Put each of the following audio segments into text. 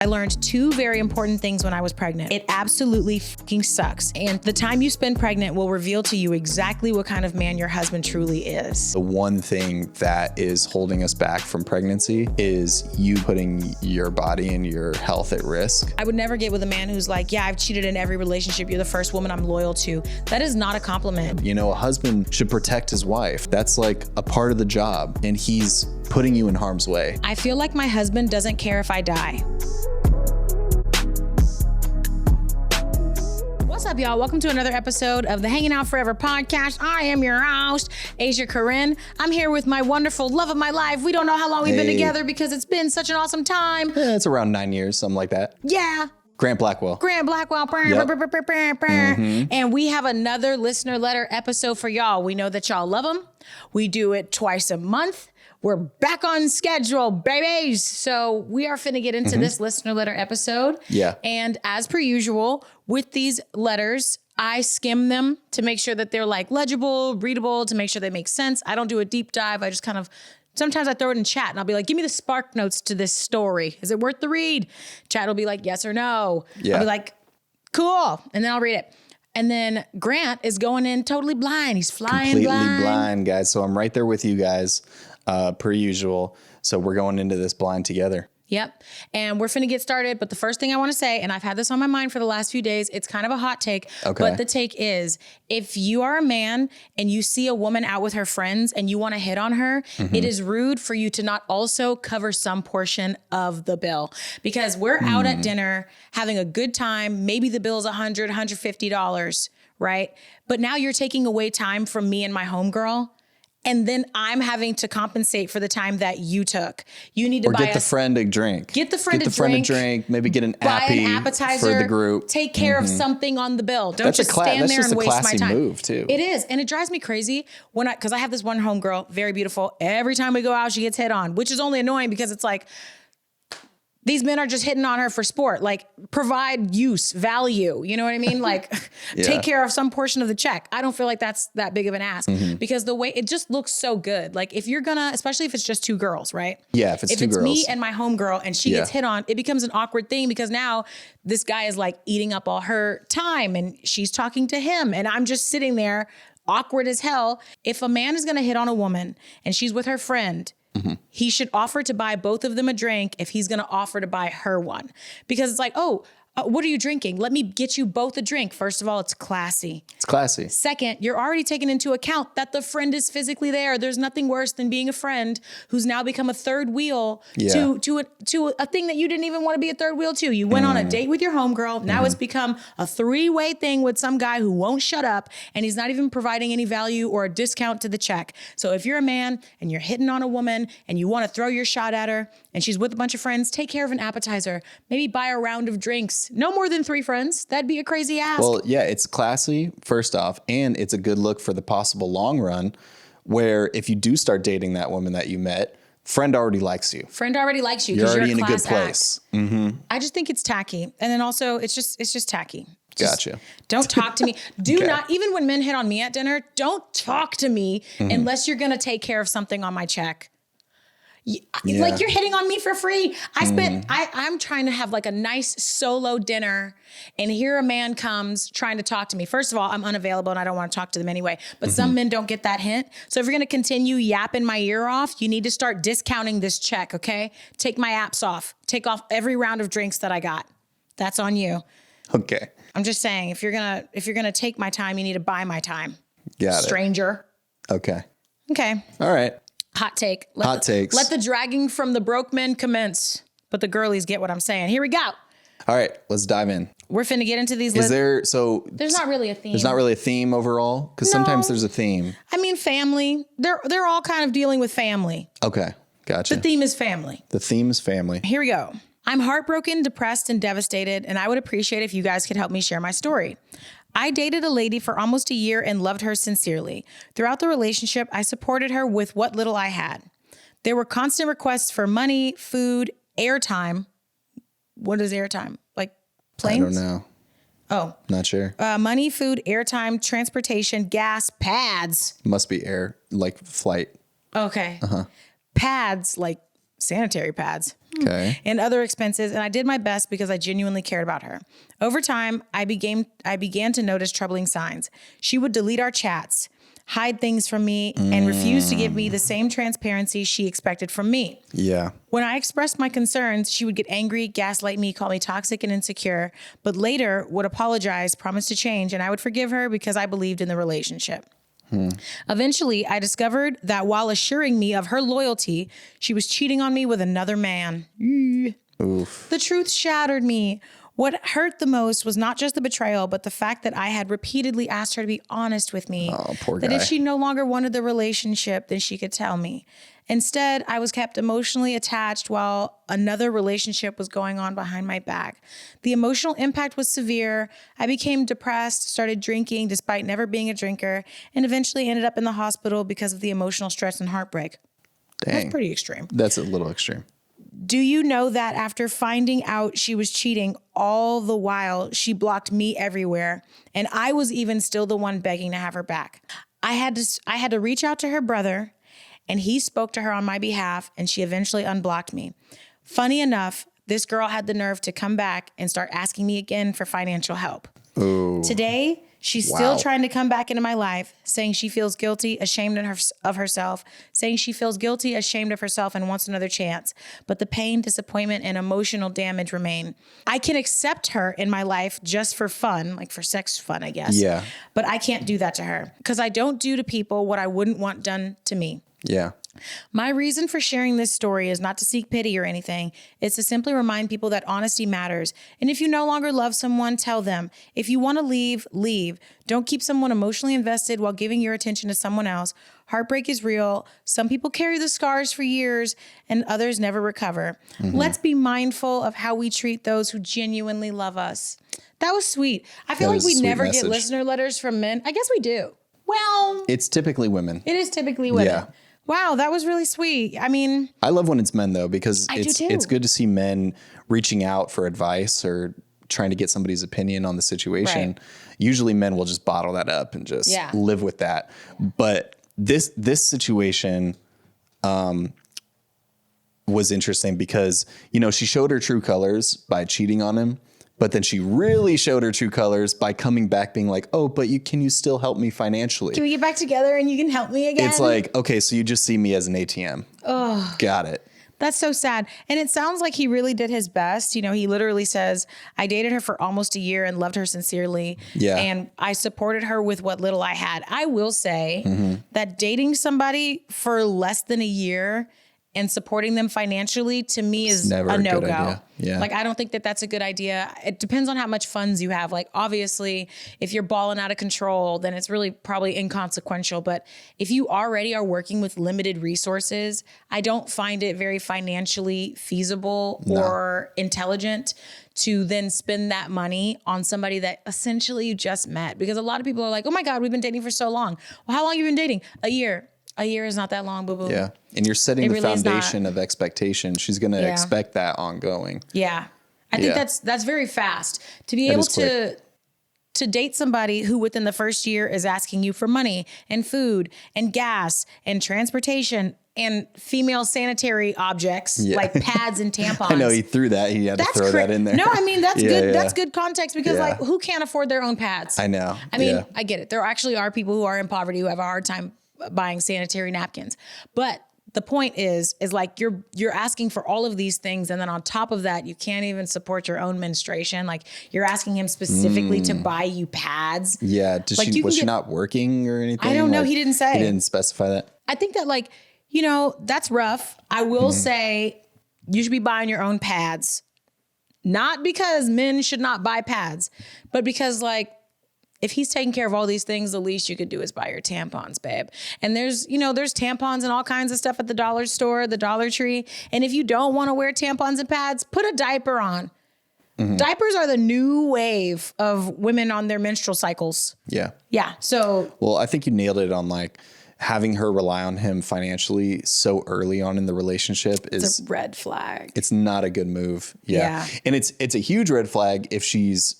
I learned two very important things when I was pregnant. It absolutely fucking sucks. And the time you spend pregnant will reveal to you exactly what kind of man your husband truly is. The one thing that is holding us back from pregnancy is you putting your body and your health at risk. I would never get with a man who's like, yeah, I've cheated in every relationship. You're the first woman I'm loyal to. That is not a compliment. You know, a husband should protect his wife. That's like a part of the job, and he's putting you in harm's way. I feel like my husband doesn't care if I die. What's up, y'all? Welcome to another episode of the Hanging Out Forever podcast. I am your host, Asia Corinne. I'm here with my wonderful love of my life. We don't know how long we've been together because it's been such an awesome time. Yeah, it's around 9 years, something like that. Yeah. Grant Blackwell. Yep. And we have another listener letter episode for y'all. We know that y'all love them. We do it twice a month. We're back on schedule, babies. So we are finna get into this listener letter episode. Yeah. And as per usual, with these letters, I skim them to make sure that they're like legible, readable, to make sure they make sense. I don't do a deep dive. I just kind of, sometimes I throw it in chat and I'll be like, give me the spark notes to this story. Is it worth the read? Chat will be like, yes or no. Yeah. I'll be like, cool. And then I'll read it. And then Grant is going in totally blind. He's flying Completely blind, guys. So I'm right there with you guys, per usual. So we're going into this blind together. Yep. And we're finna get started. But the first thing I want to say, and I've had this on my mind for the last few days, it's kind of a hot take. Okay. But the take is, if you are a man and you see a woman out with her friends and you want to hit on her, it is rude for you to not also cover some portion of the bill. Because we're out at dinner having a good time. Maybe the bill's $100, $150, right? But now you're taking away time from me and my homegirl. And then I'm having to compensate for the time that you took. You need to get the friend a drink. Get the friend a drink. Maybe get an appetizer for the group. Take care of something on the bill. Don't just stand there and waste my time. That's a classy move too. It is, and it drives me crazy because I have this one homegirl, very beautiful. Every time we go out, she gets hit on, which is only annoying because it's like, these men are just hitting on her for sport. Like, provide use, value. You know what I mean? Like, take care of some portion of the check. I don't feel like that's that big of an ask because the way it just looks so good. Like, if you're gonna, especially if it's just two girls, right? Yeah, if it's me and my homegirl and she gets hit on, it becomes an awkward thing because now this guy is like eating up all her time and she's talking to him and I'm just sitting there awkward as hell. If a man is gonna hit on a woman and she's with her friend, he should offer to buy both of them a drink if he's going to offer to buy her one. Because it's like, what are you drinking? Let me get you both a drink. First of all, it's classy. It's classy. Second, you're already taking into account that the friend is physically there. There's nothing worse than being a friend who's now become a third wheel to a thing that you didn't even want to be a third wheel to. You went on a date with your homegirl. Now it's become a three-way thing with some guy who won't shut up and he's not even providing any value or a discount to the check. So if you're a man and you're hitting on a woman and you want to throw your shot at her and she's with a bunch of friends, take care of an appetizer. Maybe buy a round of drinks. No more than 3 friends. That'd be a crazy ask. Well, yeah, it's classy, first off, and it's a good look for the possible long run where if you do start dating that woman that you met, friend already likes you. Friend already likes you. You're already in a good place. I just think it's tacky. And then also it's just tacky. Gotcha. Don't talk to me. Not, even when men hit on me at dinner, don't talk to me unless you're going to take care of something on my check. Like, you're hitting on me for free. I'm trying to have like a nice solo dinner and here a man comes trying to talk to me. First of all, I'm unavailable and I don't want to talk to them anyway, but some men don't get that hint. So if you're going to continue yapping my ear off, you need to start discounting this check. Okay. Take my apps off, take off every round of drinks that I got. That's on you. Okay. I'm just saying, if you're going to take my time, you need to buy my time. Got it. Stranger. Okay. All right. Hot take. Hot takes. Let the dragging from the broke men commence. But the girlies get what I'm saying. Here we go. All right, let's dive in. We're finna get into these. There's not really a theme. There's not really a theme overall? Because sometimes there's a theme. I mean, family. They're all kind of dealing with family. Okay, gotcha. The theme is family. The theme is family. Here we go. I'm heartbroken, depressed, and devastated, and I would appreciate if you guys could help me share my story. I dated a lady for almost a year and loved her sincerely. Throughout the relationship, I supported her with what little I had. There were constant requests for money, food, airtime. What is airtime? Like planes? I don't know. Oh. Not sure. Money, food, airtime, transportation, gas, pads. Must be air, like flight. Okay. Pads, like sanitary pads. Okay. And other expenses, and I did my best because I genuinely cared about her. Over time, I began to notice troubling signs. She would delete our chats, hide things from me, and refuse to give me the same transparency she expected from me. Yeah. When I expressed my concerns, she would get angry, gaslight me, call me toxic and insecure, but later would apologize, promise to change, and I would forgive her because I believed in the relationship. Eventually, I discovered that while assuring me of her loyalty, she was cheating on me with another man. Oof. The truth shattered me. What hurt the most was not just the betrayal, but the fact that I had repeatedly asked her to be honest with me. Oh, poor guy. That if she no longer wanted the relationship, then she could tell me. Instead, I was kept emotionally attached while another relationship was going on behind my back. The emotional impact was severe. I became depressed, started drinking despite never being a drinker, and eventually ended up in the hospital because of the emotional stress and heartbreak. Dang. That's pretty extreme. That's a little extreme. Do you know that after finding out she was cheating all the while, she blocked me everywhere, and I was even still the one begging to have her back? I had to reach out to her brother, and he spoke to her on my behalf, and she eventually unblocked me. Funny enough, this girl had the nerve to come back and start asking me again for financial help. Ooh. Today, she's still trying to come back into my life, saying she feels guilty, ashamed of herself, saying she feels guilty, ashamed of herself, and wants another chance. But the pain, disappointment, and emotional damage remain. I can accept her in my life just for fun, like for sex fun, I guess. Yeah. But I can't do that to her because I don't do to people what I wouldn't want done to me. Yeah. My reason for sharing this story is not to seek pity or anything. It's to simply remind people that honesty matters. And if you no longer love someone, tell them. If you want to leave, leave. Don't keep someone emotionally invested while giving your attention to someone else. Heartbreak is real. Some people carry the scars for years and others never recover. Let's be mindful of how we treat those who genuinely love us. That was sweet. I feel like we never get listener letters from men. I guess we do. Well, it's typically women. It is typically women. Yeah. Wow, that was really sweet. I mean, I love when it's men though, because do it's good to see men reaching out for advice or trying to get somebody's opinion on the situation. Right. Usually men will just bottle that up and just live with that. But this situation was interesting because, you know, she showed her true colors by cheating on him. But then she really showed her true colors by coming back being like, oh, but can you still help me financially? Can we get back together and you can help me again? It's like, okay, so you just see me as an ATM. Oh, got it. That's so sad. And it sounds like he really did his best. You know, he literally says, I dated her for almost a year and loved her sincerely. Yeah. And I supported her with what little I had. I will say that dating somebody for less than a year and supporting them financially, to me, is never a a good no-go. idea. Yeah. Like, I don't think that that's a good idea. It depends on how much funds you have. Like, obviously, if you're balling out of control, then it's really probably inconsequential. But if you already are working with limited resources, I don't find it very financially feasible or intelligent to then spend that money on somebody that essentially you just met. Because a lot of people are like, oh my God, we've been dating for so long. Well, how long have you been dating? A year. A year is not that long, boo-boo. Yeah. And you're setting the really foundation of expectation. She's going to expect that ongoing. Yeah. I think that's very fast to be able to date somebody who within the first year is asking you for money and food and gas and transportation and female sanitary objects like pads and tampons. I know he threw that. He had to throw that in there. No, I mean, that's good. Yeah. That's good context because like who can't afford their own pads? I know. I mean, I get it. There actually are people who are in poverty who have a hard time buying sanitary napkins. But the point is like you're asking for all of these things. And then on top of that, you can't even support your own menstruation. Like you're asking him specifically to buy you pads. Yeah. Was she not working or anything? I don't know. He didn't say. He didn't specify that. I think that like, you know, that's rough. I will say you should be buying your own pads. Not because men should not buy pads, but because like, if he's taking care of all these things, the least you could do is buy your tampons, babe. And there's tampons and all kinds of stuff at the dollar store, the Dollar Tree. And if you don't want to wear tampons and pads, put a diaper on. Diapers are the new wave of women on their menstrual cycles. Yeah. Yeah. So. Well, I think you nailed it on like having her rely on him financially so early on in the relationship is a red flag. It's not a good move. Yeah. And it's a huge red flag if she's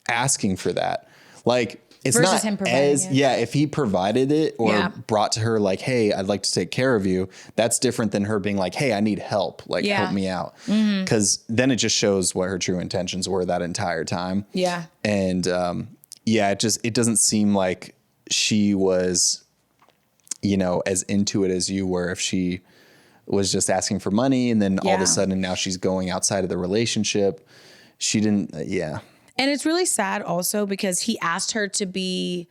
asking for that. Like, it's versus not him providing it. Yeah, if he provided it or Yeah. brought to her like, hey, I'd like to take care of you, that's different than her being like, hey, I need help, like Yeah. help me out. Because then it just shows what her true intentions were that entire time. Yeah. And it doesn't seem like she was, you know, as into it as you were. If she was just asking for money and then all of a sudden now she's going outside of the relationship, she didn't. And it's really sad also because he asked her to be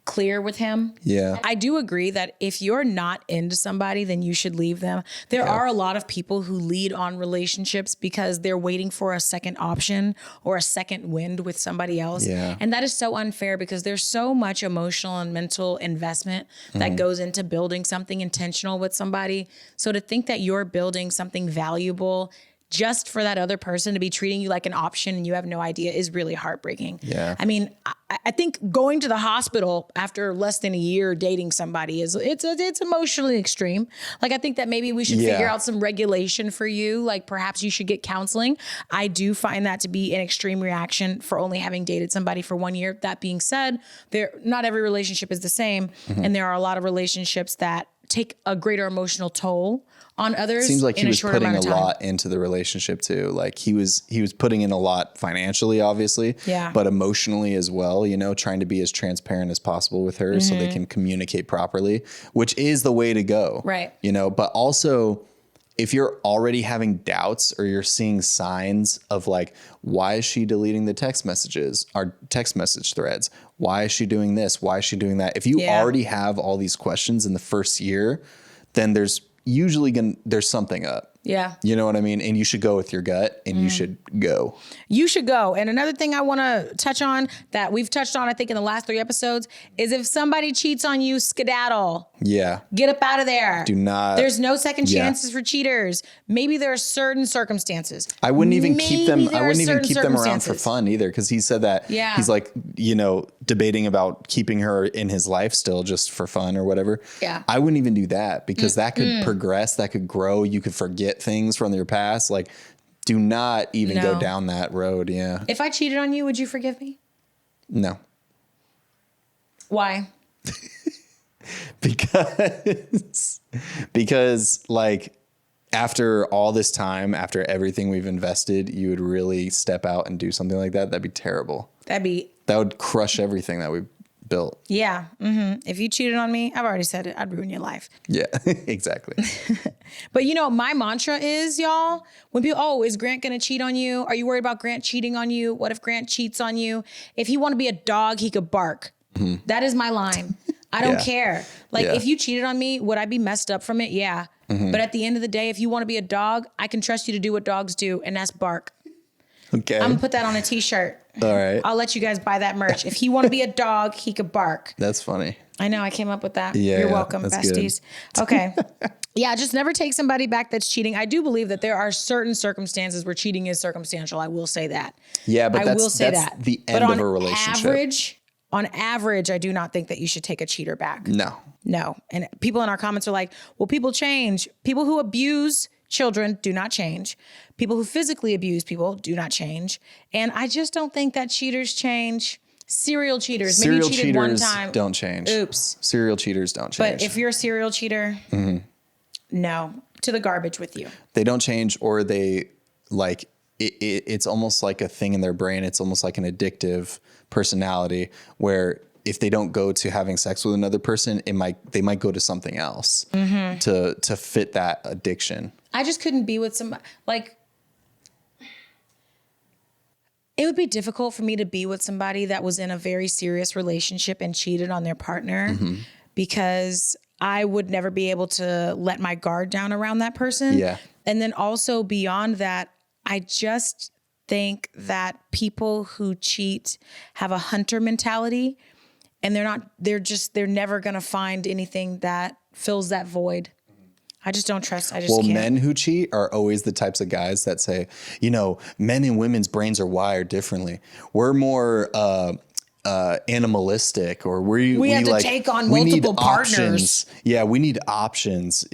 clear with him. Yeah. I do agree that if you're not into somebody, then you should leave them. There are a lot of people who lead on relationships because they're waiting for a second option or a second wind with somebody else. Yeah. And that is so unfair because there's so much emotional and mental investment that goes into building something intentional with somebody. So to think that you're building something valuable just for that other person to be treating you like an option and you have no idea is really heartbreaking. Yeah. I mean, I think going to the hospital after less than a year dating somebody it's emotionally extreme. Like, I think that maybe we should figure out some regulation for you. Like, perhaps you should get counseling. I do find that to be an extreme reaction for only having dated somebody for 1 year. That being said, not every relationship is the same. And there are a lot of relationships that take a greater emotional toll on others. Seems like he was putting a time. lot into the relationship too. Like he was putting in a lot financially, obviously, but emotionally as well, you know, trying to be as transparent as possible with her so they can communicate properly, which is the way to go. Right. You know, but also if you're already having doubts or you're seeing signs of like, why is she deleting the text messages, our text message threads? Why is she doing this? Why is she doing that? If you already have all these questions in the first year, then there's there's something up. Yeah. You know what I mean? And you should go with your gut and you should go. You should go. And another thing I want to touch on that we've touched on, I think in the last 3 episodes, is if somebody cheats on you, skedaddle. Yeah. Get up out of there. Do not. There's no second chances for cheaters. Maybe there are certain circumstances. I wouldn't even keep them around for circumstances. fun either. Cause he said that he's like, you know, debating about keeping her in his life still just for fun or whatever. Yeah. I wouldn't even do that because that could progress, that could grow. You could forget things from your past. Like, do not even go down that road. Yeah. If I cheated on you, would you forgive me? No. Why? because like after all this time, after everything we've invested, you would really step out and do something like that. That'd be terrible. That would crush everything that we've built. Yeah. Mm-hmm. If you cheated on me, I've already said it, I'd ruin your life. Yeah, exactly. But you know, my mantra is, y'all, when people, is Grant going to cheat on you? Are you worried about Grant cheating on you? What if Grant cheats on you? If he want to be a dog, he could bark. Mm-hmm. That is my line. I don't care. Like, if you cheated on me, would I be messed up from it? Yeah. Mm-hmm. But at the end of the day, if you want to be a dog, I can trust you to do what dogs do, and that's bark. Okay. I'm gonna put that on a t-shirt. All right. I'll let you guys buy that merch. If he want to be a dog, he could bark. That's funny. I know. I came up with that. Yeah, You're welcome, that's besties. Good. Okay. Yeah, just never take somebody back that's cheating. I do believe that there are certain circumstances where cheating is circumstantial. I will say that. Yeah, but that's the end of a relationship. On average, I do not think that you should take a cheater back. No. And people in our comments are like, well, people change. People who abuse children do not change. People who physically abuse people do not change. And I just don't think that cheaters change. Serial cheaters. Maybe you cheated one time. Don't change. Oops. Serial cheaters don't change. But if you're a serial cheater, no, to the garbage with you. They don't change, or they like it's almost like a thing in their brain. It's almost like an addictive personality where if they don't go to having sex with another person, they might go to something else to fit that addiction. I just couldn't be with somebody like. It would be difficult for me to be with somebody that was in a very serious relationship and cheated on their partner because I would never be able to let my guard down around that person. Yeah. And then also beyond that, I just think that people who cheat have a hunter mentality and they're never going to find anything that fills that void. I just don't trust. Well, can't. Men who cheat are always the types of guys that say, you know, men and women's brains are wired differently. We're more animalistic, or we have to like, take on we need multiple partners. Options. Yeah, we need options.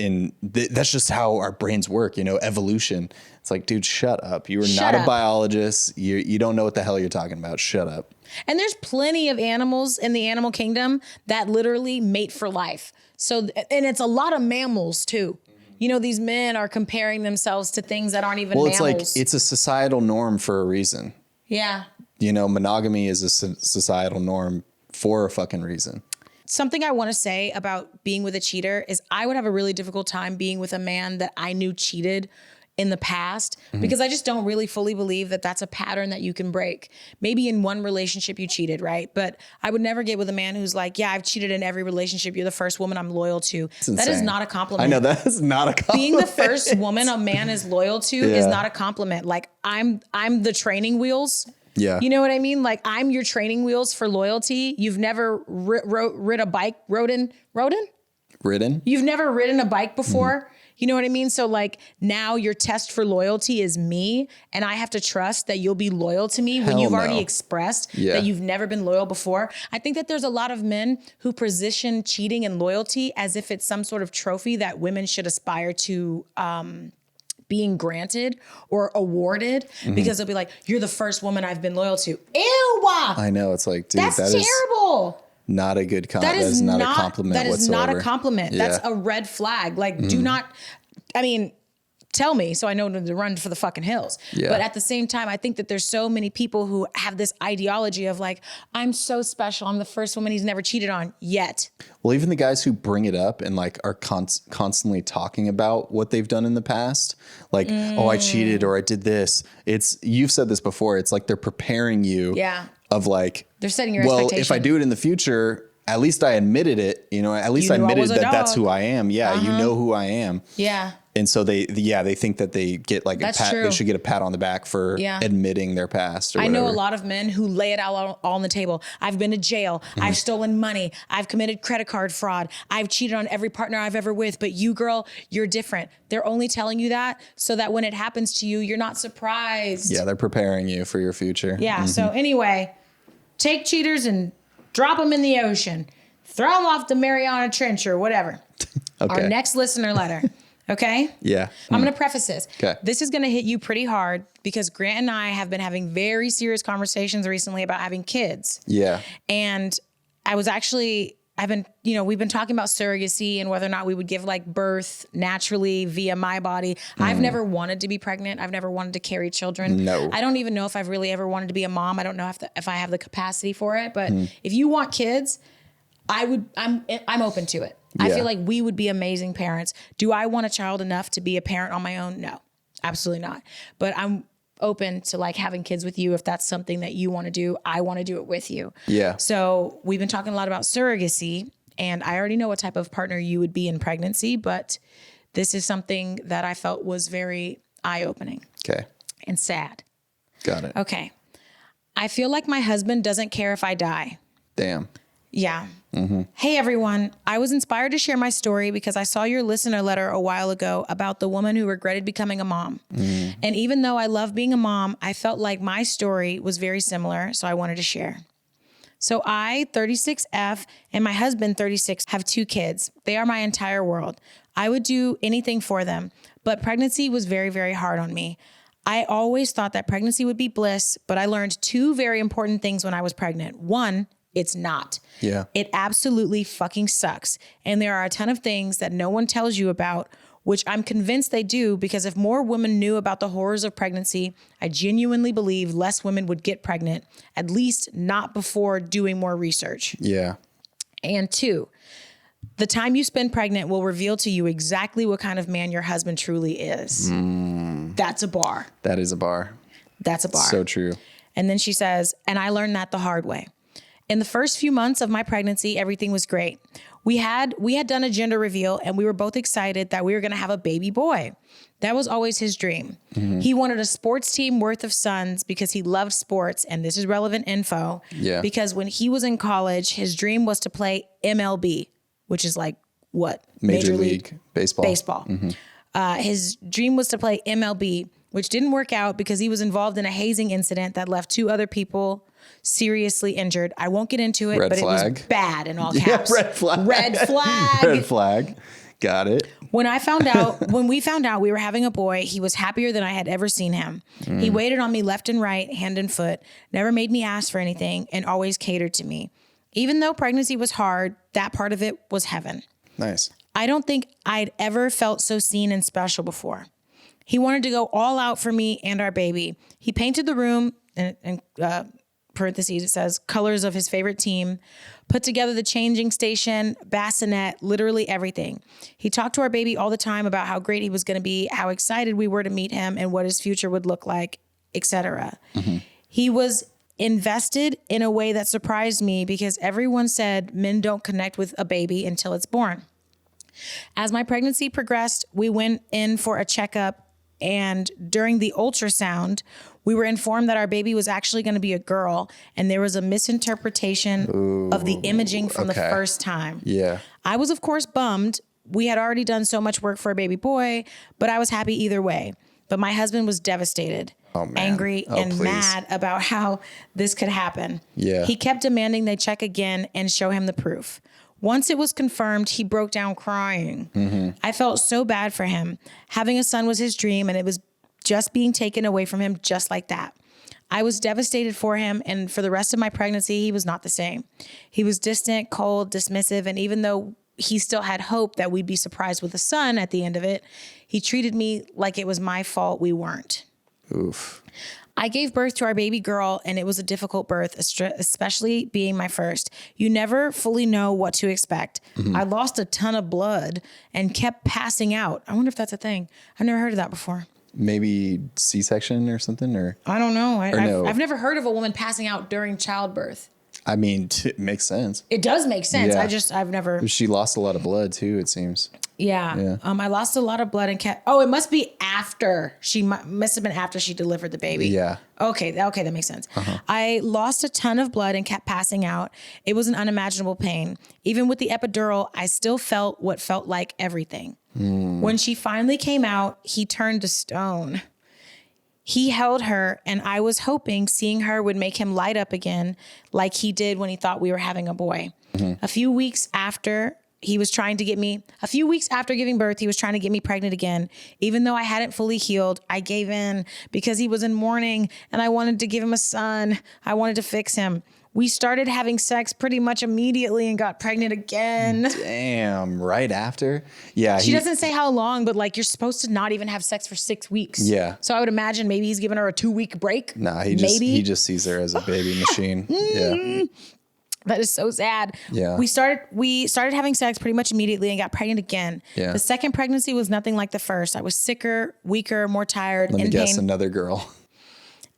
That's just how our brains work, evolution. It's like, dude, shut up. You are not a biologist. You don't know what the hell you're talking about. Shut up. And there's plenty of animals in the animal kingdom that literally mate for life. So, and it's a lot of mammals too. These men are comparing themselves to things that aren't even mammals. Well, it's like, it's a societal norm for a reason. Yeah. Monogamy is a societal norm for a fucking reason. Something I want to say about being with a cheater is I would have a really difficult time being with a man that I knew cheated in the past, because I just don't really fully believe that that's a pattern that you can break. Maybe in one relationship you cheated, right? But I would never get with a man who's like, yeah, I've cheated in every relationship. You're the first woman I'm loyal to. That is not a compliment. I know, that is not a compliment. Being the first woman a man is loyal to is not a compliment. Like I'm the training wheels. Yeah. You know what I mean? Like I'm your training wheels for loyalty. You've never ridden a bike. You've never ridden a bike before. You know what I mean? So like now your test for loyalty is me, and I have to trust that you'll be loyal to me when you've already expressed that you've never been loyal before. I think that there's a lot of men who position cheating and loyalty as if it's some sort of trophy that women should aspire to being granted or awarded, because they'll be like, you're the first woman I've been loyal to. Ew! I know. It's like, dude, that's terrible. Not a good compliment. That is not a compliment whatsoever. That is not a compliment. Yeah. That's a red flag. Like, do not, tell me so I know to run for the fucking hills. Yeah. But at the same time, I think that there's so many people who have this ideology of like, I'm so special. I'm the first woman he's never cheated on yet. Well, even the guys who bring it up and like are constantly talking about what they've done in the past, like, oh, I cheated or I did this. You've said this before. It's like they're preparing you. Yeah. Of like, they're setting your expectation. Well, if I do it in the future, at least I admitted it, at least I admitted that that's who I am. Yeah. You know who I am. Yeah. And so they think that they get like a pat. True. They should get a pat on the back for admitting their past. Or I whatever. know a lot of men who lay it all on the table. I've been to jail. I've stolen money. I've committed credit card fraud. I've cheated on every partner I've ever with. But you, girl, you're different. They're only telling you that so that when it happens to you, you're not surprised. Yeah, they're preparing you for your future. Yeah. So anyway, take cheaters and drop them in the ocean. Throw them off the Mariana Trench or whatever. Okay. Our next listener letter. Okay? Yeah. I'm going to preface this. Okay. This is going to hit you pretty hard because Grant and I have been having very serious conversations recently about having kids. Yeah. And we've been talking about surrogacy and whether or not we would give like birth naturally via my body. I've never wanted to be pregnant. I've never wanted to carry children. No. I don't even know if I've really ever wanted to be a mom. I don't know if I have the capacity for it, but if you want kids, I'm open to it. Yeah. I feel like we would be amazing parents. Do I want a child enough to be a parent on my own? No, absolutely not. But I'm open to like having kids with you if that's something that you want to do. I want to do it with you. Yeah. So we've been talking a lot about surrogacy, and I already know what type of partner you would be in pregnancy, but this is something that I felt was very eye-opening. Okay. And sad. Got it. Okay. I feel like my husband doesn't care if I die. Damn. Yeah. Hey, everyone. I was inspired to share my story because I saw your listener letter a while ago about the woman who regretted becoming a mom. And even though I love being a mom, I felt like my story was very similar, so I wanted to share. So I, 36F, and my husband, 36, have 2 kids. They are my entire world. I would do anything for them, but pregnancy was very, very hard on me. I always thought that pregnancy would be bliss, but I learned 2 very important things when I was pregnant. 1, it's not. Yeah. It absolutely fucking sucks. And there are a ton of things that no one tells you about, which I'm convinced they do, because if more women knew about the horrors of pregnancy, I genuinely believe less women would get pregnant, at least not before doing more research. Yeah. And 2, the time you spend pregnant will reveal to you exactly what kind of man your husband truly is. That's a bar. That is a bar. That's a bar. So true. And then she says, and I learned that the hard way. In the first few months of my pregnancy, everything was great. We had done a gender reveal, and we were both excited that we were going to have a baby boy. That was always his dream. He wanted a sports team worth of sons because he loved sports, and this is relevant info. Yeah. Because when he was in college, his dream was to play MLB, which is like what? Major League Baseball. His dream was to play MLB, which didn't work out because he was involved in a hazing incident that left 2 other people seriously injured. I won't get into it, Red but flag. It was bad in all caps. Yeah, red flag. Red flag. Red flag. Got it. When we found out we were having a boy, he was happier than I had ever seen him. He waited on me left and right, hand and foot, never made me ask for anything, and always catered to me. Even though pregnancy was hard, that part of it was heaven. Nice. I don't think I'd ever felt so seen and special before. He wanted to go all out for me and our baby. He painted the room, and parentheses, it says, colors of his favorite team, put together the changing station, bassinet, literally everything. He talked to our baby all the time about how great he was going to be, how excited we were to meet him, and what his future would look like, etc. He was invested in a way that surprised me because everyone said men don't connect with a baby until it's born. As my pregnancy progressed, we went in for a checkup, and during the ultrasound, we were informed that our baby was actually going to be a girl, and there was a misinterpretation of the imaging from the first time. Yeah. I was, of course, bummed. We had already done so much work for a baby boy, but I was happy either way. But my husband was devastated, angry, and mad about how this could happen. Yeah. He kept demanding they check again and show him the proof. Once it was confirmed, he broke down crying. I felt so bad for him. Having a son was his dream, and it was just being taken away from him just like that. I was devastated for him, and for the rest of my pregnancy, he was not the same. He was distant, cold, dismissive, and even though he still had hope that we'd be surprised with a son at the end of it, he treated me like it was my fault we weren't. Oof. I gave birth to our baby girl, and it was a difficult birth, especially being my first. You never fully know what to expect. I lost a ton of blood and kept passing out. I wonder if that's a thing. I've never heard of that before. Maybe C-section or something, or I don't know. no. I've never heard of a woman passing out during childbirth. I mean, it makes sense. It does make sense. Yeah. I've never. She lost a lot of blood too, it seems. Yeah. I lost a lot of blood and kept. Oh, it must be after must have been after she delivered the baby. Yeah. Okay, that makes sense. I lost a ton of blood and kept passing out. It was an unimaginable pain. Even with the epidural, I still felt what felt like everything. When she finally came out, he turned to stone. He held her, and I was hoping seeing her would make him light up again like he did when he thought we were having a boy. A few weeks after giving birth, he was trying to get me pregnant again. Even though I hadn't fully healed, I gave in because he was in mourning and I wanted to give him a son. I wanted to fix him. We started having sex pretty much immediately and got pregnant again. Damn, right after? Yeah. She doesn't say how long, but like you're supposed to not even have sex for 6 weeks. Yeah. So I would imagine maybe he's giving her a 2-week break. Nah, he just sees her as a baby machine. Yeah. That is so sad. Yeah. We started having sex pretty much immediately and got pregnant again. Yeah. The second pregnancy was nothing like the first. I was sicker, weaker, more tired, Let me guess, another girl.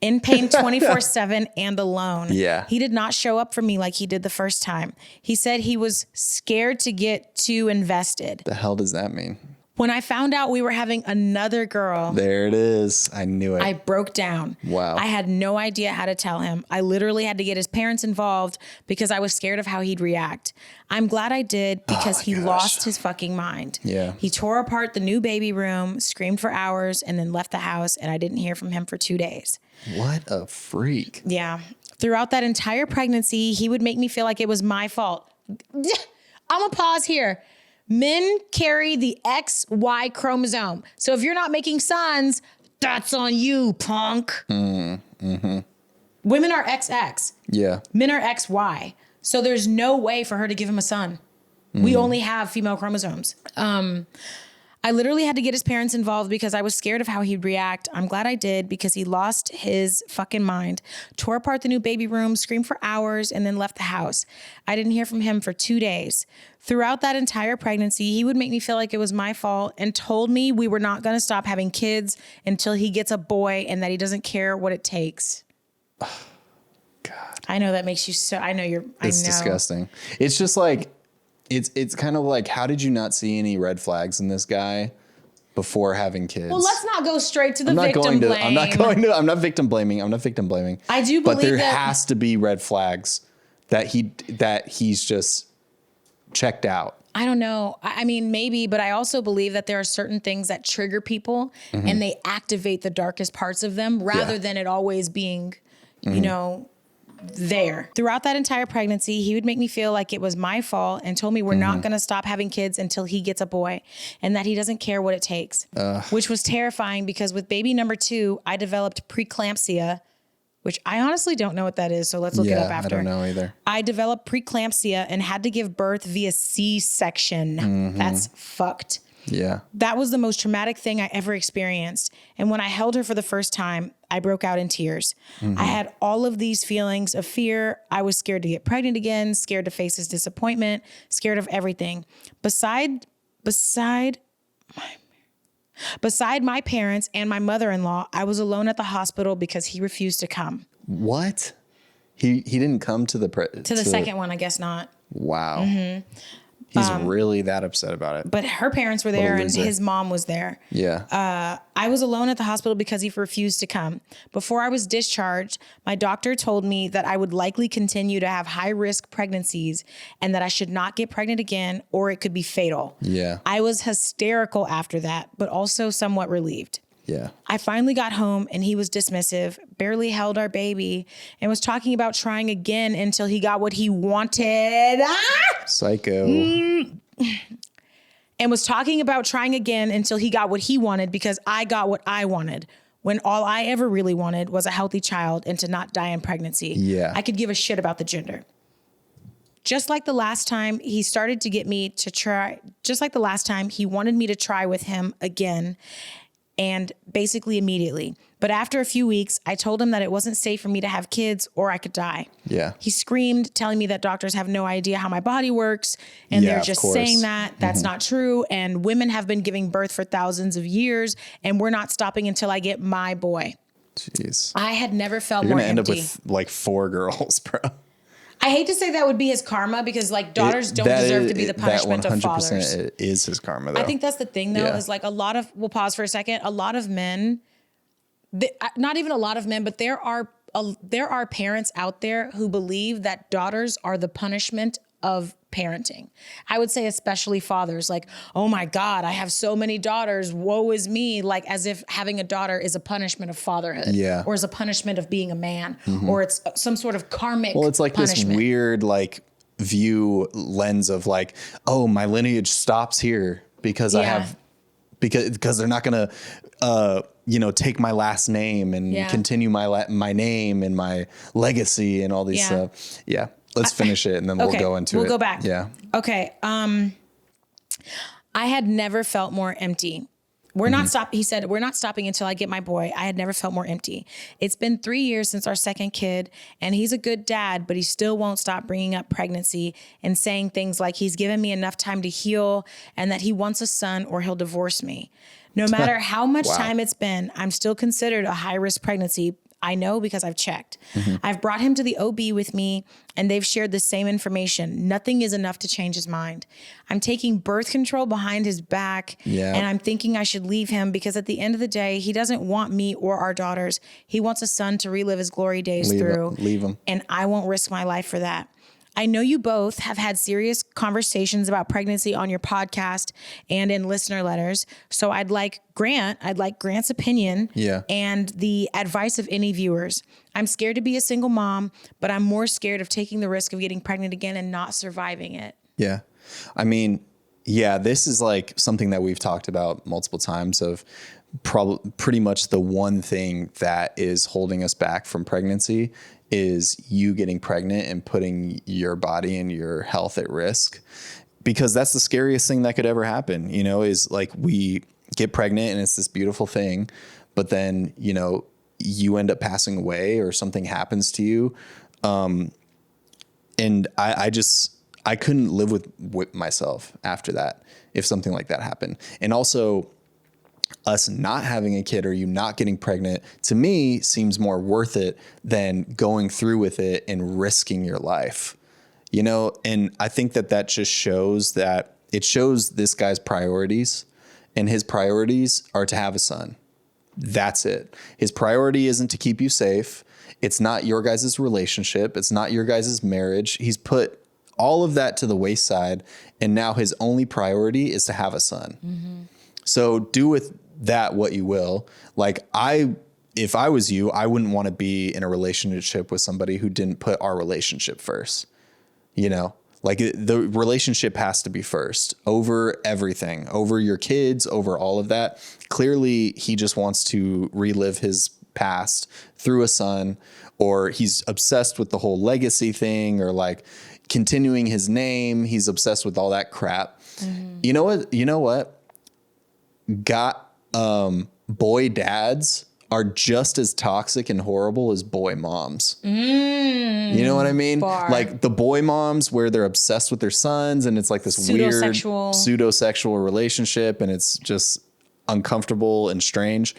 In pain 24/7 and alone. Yeah. He did not show up for me like he did the first time. He said he was scared to get too invested. The hell does that mean? When I found out we were having another girl, there it is. I knew it. I broke down. Wow. I had no idea how to tell him. I literally had to get his parents involved because I was scared of how he'd react. I'm glad I did because he lost his fucking mind. Yeah. He tore apart the new baby room, screamed for hours, and then left the house, and I didn't hear from him for 2 days. What a freak. Yeah. Throughout that entire pregnancy, he would make me feel like it was my fault. I'm going to pause here. Men carry the XY chromosome. So if you're not making sons, that's on you, punk. Women are XX. Yeah. Men are XY. So there's no way for her to give him a son. We only have female chromosomes. I literally had to get his parents involved because I was scared of how he'd react. I'm glad I did because he lost his fucking mind, tore apart the new baby room, screamed for hours, and then left the house. I didn't hear from him for 2 days. Throughout that entire pregnancy, he would make me feel like it was my fault and told me we were not going to stop having kids until he gets a boy and that he doesn't care what it takes. Oh, God. I know that makes you so, I know. It's disgusting. It's just like, it's kind of like, how did you not see any red flags in this guy before having kids? Well, let's not go straight to the victim blame. I'm not victim blaming. I do believe but there that has to be red flags that he's just checked out. I don't know. I mean, maybe, but I also believe that there are certain things that trigger people and they activate the darkest parts of them rather than it always being, you know, there. Throughout that entire pregnancy, he would make me feel like it was my fault and told me we're not going to stop having kids until he gets a boy and that he doesn't care what it takes, which was terrifying because with baby number 2, I developed preeclampsia, which I honestly don't know what that is. So let's look it up after. I don't know either. I developed preeclampsia and had to give birth via C-section. That's fucked. Yeah. That was the most traumatic thing I ever experienced. And when I held her for the first time, I broke out in tears. I had all of these feelings of fear. I was scared to get pregnant again, scared to face his disappointment, scared of everything. Beside my parents and my mother-in-law, I was alone at the hospital because he refused to come. What? He didn't come to the second one, I guess not. Wow. He's really that upset about it. But her parents were there and his mom was there. Yeah. I was alone at the hospital because he refused to come. Before I was discharged, my doctor told me that I would likely continue to have high-risk pregnancies and that I should not get pregnant again or it could be fatal. Yeah. I was hysterical after that, but also somewhat relieved. Yeah. I finally got home and he was dismissive, barely held our baby, and was talking about trying again until he got what he wanted. Psycho. And was talking about trying again until he got what he wanted because I got what I wanted. When all I ever really wanted was a healthy child and to not die in pregnancy. Yeah. I could give a shit about the gender. Just like the last time he started to get me to try, just like the last time he wanted me to try with him again. And basically immediately. But after a few weeks, I told him that it wasn't safe for me to have kids or I could die. Yeah. He screamed, telling me that doctors have no idea how my body works. And they're just saying that. That's not true. And women have been giving birth for thousands of years. And we're not stopping until I get my boy. Jeez. I had never felt You're more gonna end empty. up with like 4 girls, bro. I hate to say that would be his karma because like daughters don't deserve to be the punishment of fathers. It is his karma though. I think that's the thing though, is like we'll pause for a second. A lot of men, not even a lot of men, but there are parents out there who believe that daughters are the punishment of parenting. I would say especially fathers, like, oh my God, I have so many daughters, woe is me, like as if having a daughter is a punishment of fatherhood, or is a punishment of being a man, or it's some sort of karmic Well, it's like punishment. this weird like view lens of like, oh, my lineage stops here because I have, because they're not gonna take my last name and continue my name and my legacy and all these stuff. Yeah. Let's finish it and then we'll go into it. We'll go back. Yeah. Okay. I had never felt more empty. We're not stopping. He said, we're not stopping until I get my boy. I had never felt more empty. It's been 3 years since our second kid and he's a good dad, but he still won't stop bringing up pregnancy and saying things like he's given me enough time to heal and that he wants a son or he'll divorce me. No matter how much time it's been, I'm still considered a high-risk pregnancy. I know because I've checked. I've brought him to the OB with me and they've shared the same information. Nothing is enough to change his mind. I'm taking birth control behind his back and I'm thinking I should leave him because at the end of the day, he doesn't want me or our daughters. He wants a son to relive his glory days through. Leave him. And I won't risk my life for that. I know you both have had serious conversations about pregnancy on your podcast and in listener letters. So I'd like Grant's opinion and the advice of any viewers. I'm scared to be a single mom, but I'm more scared of taking the risk of getting pregnant again and not surviving it. Yeah. I mean, this is like something that we've talked about multiple times of pretty much the one thing that is holding us back from pregnancy is you getting pregnant and putting your body and your health at risk, because that's the scariest thing that could ever happen, is like we get pregnant and it's this beautiful thing, but then, you end up passing away or something happens to you. And I couldn't live with myself after that if something like that happened. And also us not having a kid or you not getting pregnant, to me, seems more worth it than going through with it and risking your life, And I think that just shows that it shows this guy's priorities, and his priorities are to have a son. That's it. His priority isn't to keep you safe. It's not your guys' relationship. It's not your guys' marriage. He's put all of that to the wayside. And now his only priority is to have a son. So do with that what you will. Like I if I was you, I wouldn't want to be in a relationship with somebody who didn't put our relationship first. You know, like the relationship has to be first over everything, over your kids, over all of that. Clearly, he just wants to relive his past through a son, or he's obsessed with the whole legacy thing, or like continuing his name. He's obsessed with all that crap. Mm-hmm. You know what? Boy dads are just as toxic and horrible as boy moms. You know what I mean? Like the boy moms where they're obsessed with their sons and it's like this weird pseudo-sexual relationship and it's just uncomfortable and strange.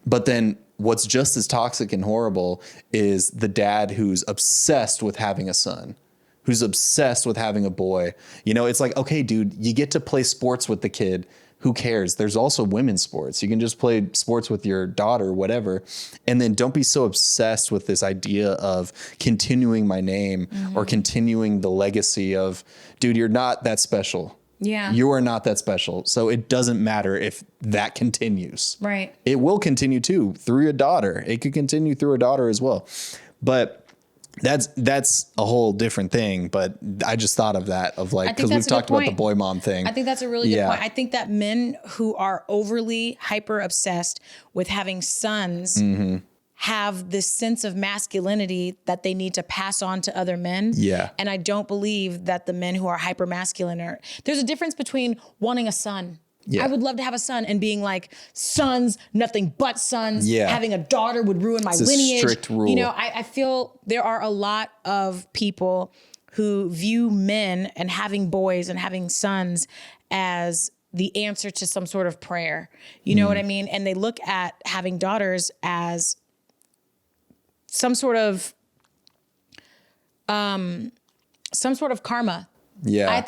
But then what's just as toxic and horrible is the dad who's obsessed with having a son, who's obsessed with having a boy. You know, it's like, okay, dude, you get to play sports with the kid. Who cares? There's also women's sports. You can just play sports with your daughter, whatever. And then don't be so obsessed with this idea of continuing my name or continuing the legacy of, dude, you're not that special. Yeah. You are not that special. So it doesn't matter if that continues. Right. It will continue too through a daughter. It could continue through a daughter as well. But that's a whole different thing, but I just thought of that of like, because we've talked about the boy mom thing. I think that's a really good point. I think that men who are overly hyper obsessed with having sons have this sense of masculinity that they need to pass on to other men. Yeah. And I don't believe that the men who are hyper masculine there's a difference between wanting a son. Yeah. I would love to have a son and being like, sons, nothing but sons. Yeah. Having a daughter would ruin my lineage. A strict rule. You know, I feel there are a lot of people who view men and having boys and having sons as the answer to some sort of prayer. You know what I mean? And they look at having daughters as some sort of karma. Yeah. I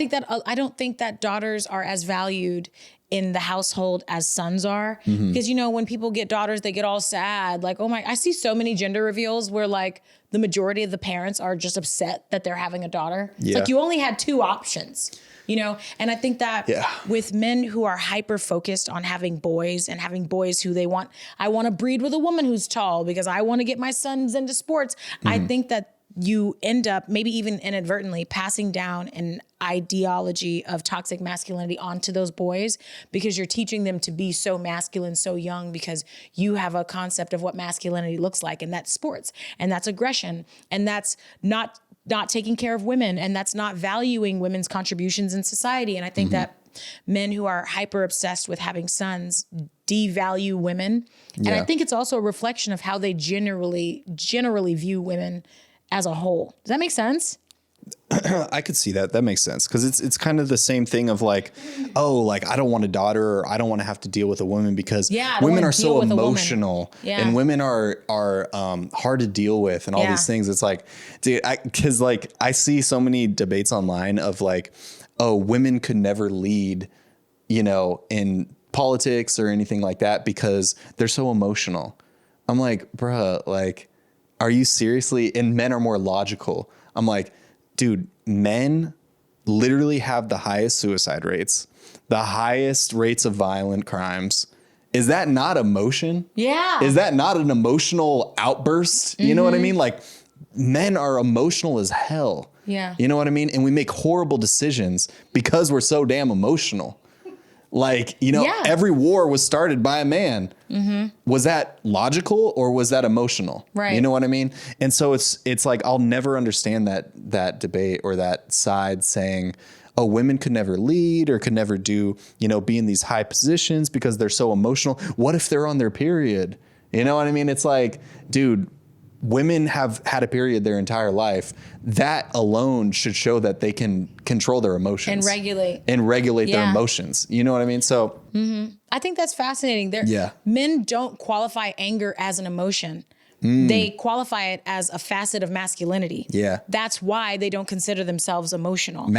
don't think that daughters are as valued in the household as sons are. Because, you know, when people get daughters, they get all sad. Like, oh my, I see so many gender reveals where like the majority of the parents are just upset that they're having a daughter. Yeah. It's like you only had two options, you know? And I think that with men who are hyper focused on having boys and having boys who I want to breed with a woman who's tall because I want to get my sons into sports. I think that you end up maybe even inadvertently passing down an ideology of toxic masculinity onto those boys because you're teaching them to be so masculine so young because you have a concept of what masculinity looks like, and that's sports, and that's aggression, and that's not taking care of women, and that's not valuing women's contributions in society. And I think that men who are hyper obsessed with having sons devalue women. And I think it's also a reflection of how they generally view women as a whole. Does that make sense? I could see that. That makes sense. Because it's kind of the same thing of like, oh, like I don't want a daughter, or I don't want to have to deal with a woman because women are so emotional and women are hard to deal with and all these things. It's like, dude, because like I see so many debates online of like, oh, women could never lead, you know, in politics or anything like that because they're so emotional. I'm like, bruh, like, are you seriously? And men are more logical. I'm like, dude, men literally have the highest suicide rates, the highest rates of violent crimes. Is that not emotion? Yeah. Is that not an emotional outburst? You know what I mean? Like, men are emotional as hell. Yeah. You know what I mean? And we make horrible decisions because we're so damn emotional. Like, you know, every war was started by a man. Was that logical or was that emotional? Right. You know what I mean? And so it's like, I'll never understand that debate or that side saying, oh, women could never lead or could never do, you know, be in these high positions because they're so emotional. What if they're on their period? You know what I mean? It's like, dude, women have had a period their entire life. That alone should show that they can control their emotions and regulate their emotions. You know what I mean? So I think that's fascinating. Men don't qualify anger as an emotion. They qualify it as a facet of masculinity. Yeah. That's why they don't consider themselves emotional.